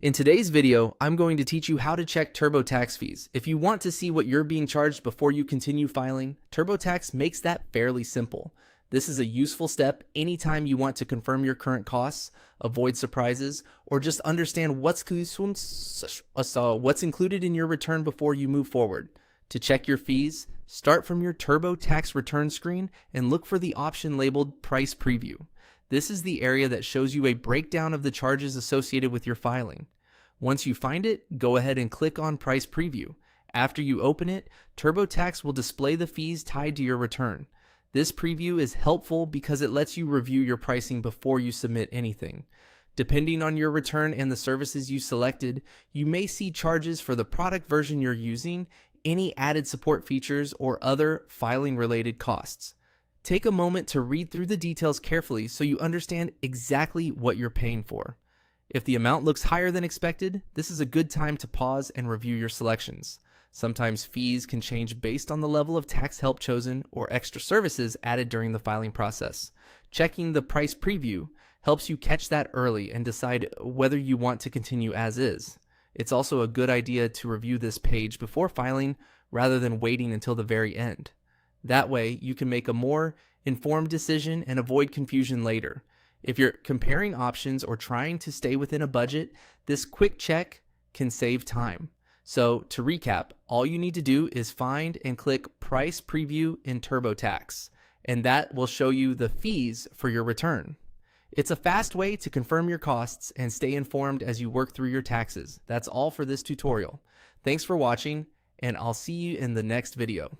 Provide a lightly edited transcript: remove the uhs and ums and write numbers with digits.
In today's video, I'm going to teach you how to check TurboTax fees. If you want to see what you're being charged before you continue filing, TurboTax makes that fairly simple. This is a useful step anytime you want to confirm your current costs, avoid surprises, or just understand what's included in your return before you move forward. To check your fees, start from your TurboTax return screen and look for the option labeled Price Preview. This is the area that shows you a breakdown of the charges associated with your filing. Once you find it, go ahead and click on Price Preview. After you open it, TurboTax will display the fees tied to your return. This preview is helpful because it lets you review your pricing before you submit anything. Depending on your return and the services you selected, you may see charges for the product version you're using, any added support features, or other filing-related costs. Take a moment to read through the details carefully so you understand exactly what you're paying for. If the amount looks higher than expected, this is a good time to pause and review your selections. Sometimes fees can change based on the level of tax help chosen or extra services added during the filing process. Checking the price preview helps you catch that early and decide whether you want to continue as is. It's also a good idea to review this page before filing rather than waiting until the very end. That way, you can make a more informed decision and avoid confusion later. If you're comparing options or trying to stay within a budget, this quick check can save time. So, to recap, all you need to do is find and click Price Preview in TurboTax, and that will show you the fees for your return. It's a fast way to confirm your costs and stay informed as you work through your taxes. That's all for this tutorial. Thanks for watching, and I'll see you in the next video.